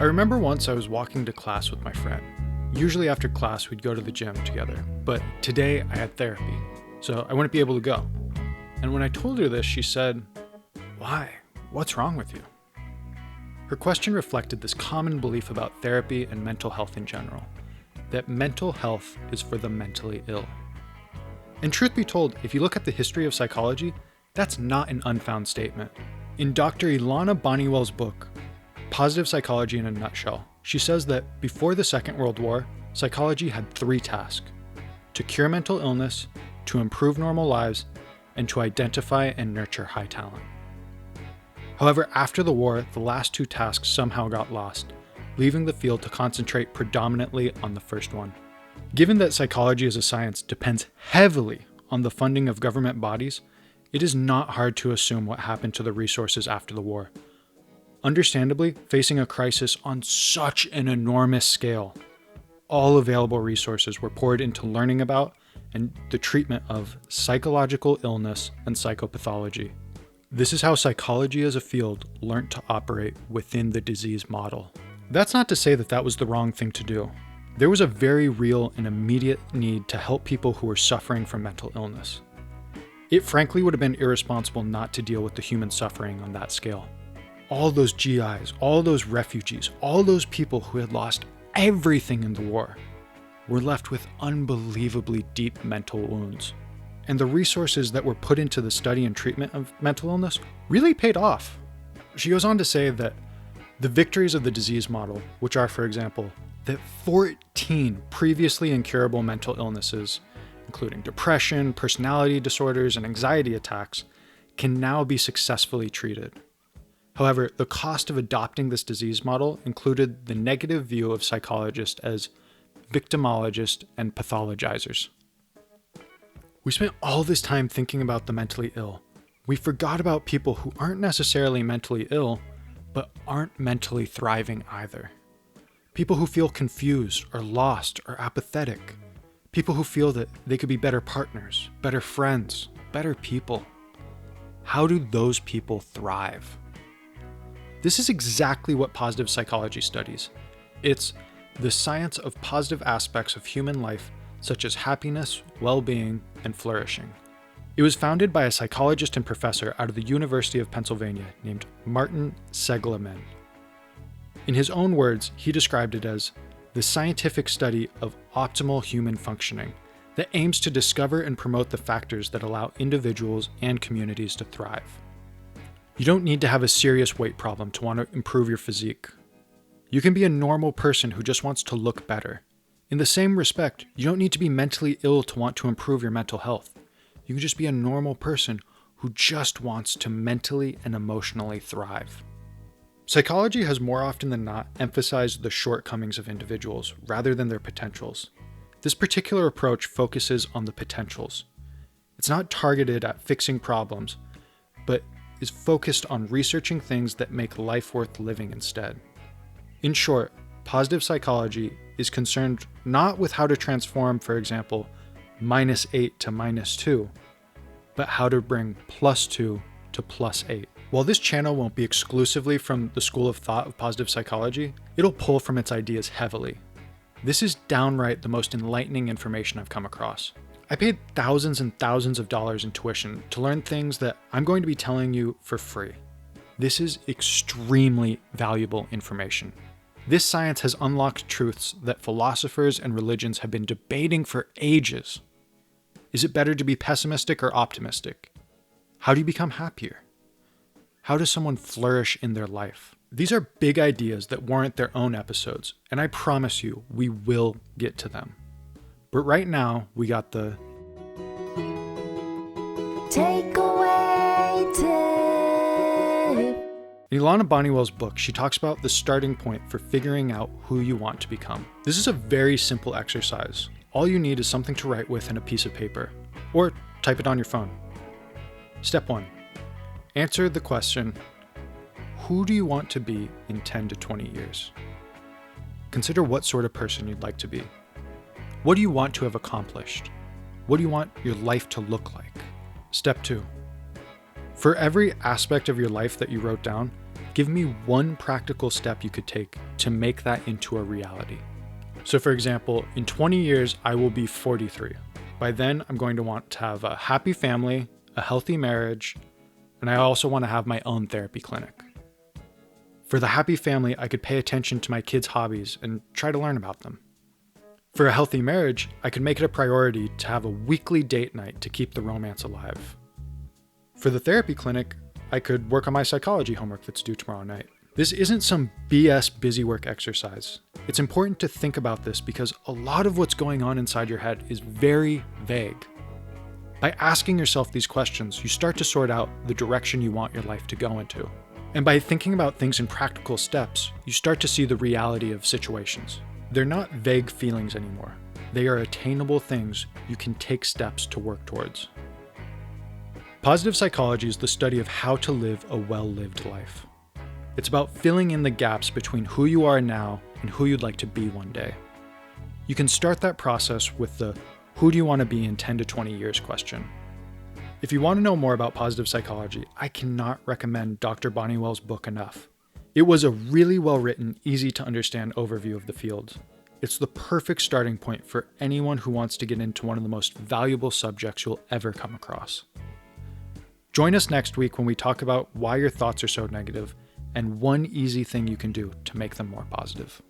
I remember once I was walking to class with my friend. Usually after class, we'd go to the gym together, but today I had therapy, so I wouldn't be able to go. And when I told her this, she said, "Why? What's wrong with you?" Her question reflected this common belief about therapy and mental health in general, that mental health is for the mentally ill. And truth be told, if you look at the history of psychology, that's not an unfound statement. In Dr. Ilona Boniwell's book, Positive Psychology in a Nutshell, she says that before the Second World War, psychology had 3 tasks: to cure mental illness, to improve normal lives, and to identify and nurture high talent. However, after the war, the last 2 tasks somehow got lost, leaving the field to concentrate predominantly on the first one. Given that psychology as a science depends heavily on the funding of government bodies, it is not hard to assume what happened to the resources after the war. Understandably, facing a crisis on such an enormous scale, all available resources were poured into learning about and the treatment of psychological illness and psychopathology. This is how psychology as a field learned to operate within the disease model. That's not to say that that was the wrong thing to do. There was a very real and immediate need to help people who were suffering from mental illness. It frankly would have been irresponsible not to deal with the human suffering on that scale. All those GIs, all those refugees, all those people who had lost everything in the war were left with unbelievably deep mental wounds. And the resources that were put into the study and treatment of mental illness really paid off. She goes on to say that the victories of the disease model, which are, for example, that 14 previously incurable mental illnesses, including depression, personality disorders, and anxiety attacks, can now be successfully treated. However, the cost of adopting this disease model included the negative view of psychologists as victimologists and pathologizers. We spent all this time thinking about the mentally ill. We forgot about people who aren't necessarily mentally ill, but aren't mentally thriving either. People who feel confused or lost or apathetic. People who feel that they could be better partners, better friends, better people. How do those people thrive? This is exactly what positive psychology studies. It's the science of positive aspects of human life, such as happiness, well-being, and flourishing. It was founded by a psychologist and professor out of the University of Pennsylvania named Martin Seligman. In his own words, he described it as the scientific study of optimal human functioning that aims to discover and promote the factors that allow individuals and communities to thrive. You don't need to have a serious weight problem to want to improve your physique. You can be a normal person who just wants to look better. In the same respect, you don't need to be mentally ill to want to improve your mental health. You can just be a normal person who just wants to mentally and emotionally thrive. Psychology has more often than not emphasized the shortcomings of individuals rather than their potentials. This particular approach focuses on the potentials. It's not targeted at fixing problems, but is focused on researching things that make life worth living instead. In short, positive psychology is concerned not with how to transform, for example, -8 to -2, but how to bring +2 to +8. While this channel won't be exclusively from the school of thought of positive psychology, it'll pull from its ideas heavily. This is downright the most enlightening information I've come across. I paid thousands and thousands of dollars in tuition to learn things that I'm going to be telling you for free. This is extremely valuable information. This science has unlocked truths that philosophers and religions have been debating for ages. Is it better to be pessimistic or optimistic? How do you become happier? How does someone flourish in their life? These are big ideas that warrant their own episodes, and I promise you, we will get to them. But right now, we got the takeaway tip. In Ilona Boniwell's book, she talks about the starting point for figuring out who you want to become. This is a very simple exercise. All you need is something to write with and a piece of paper, or type it on your phone. Step 1. Answer the question, who do you want to be in 10 to 20 years? Consider what sort of person you'd like to be. What do you want to have accomplished? What do you want your life to look like? Step 2. For every aspect of your life that you wrote down, Give me one practical step you could take to make that into a reality. So for example, in 20 years, I will be 43. By then, I'm going to want to have a happy family, a healthy marriage, and I also want to have my own therapy clinic. For the happy family, I could pay attention to my kids' hobbies and try to learn about them. For a healthy marriage, I could make it a priority to have a weekly date night to keep the romance alive. For the therapy clinic, I could work on my psychology homework that's due tomorrow night. This isn't some BS busy work exercise. It's important to think about this because a lot of what's going on inside your head is very vague. By asking yourself these questions, you start to sort out the direction you want your life to go into. And by thinking about things in practical steps, you start to see the reality of situations. They're not vague feelings anymore. They are attainable things you can take steps to work towards. Positive psychology is the study of how to live a well-lived life. It's about filling in the gaps between who you are now and who you'd like to be one day. You can start that process with the "who do you want to be in 10 to 20 years" question. If you want to know more about positive psychology, I cannot recommend Dr. Boniwell's book enough. It was a really well-written, easy to understand overview of the field. It's the perfect starting point for anyone who wants to get into one of the most valuable subjects you'll ever come across. Join us next week when we talk about why your thoughts are so negative and one easy thing you can do to make them more positive.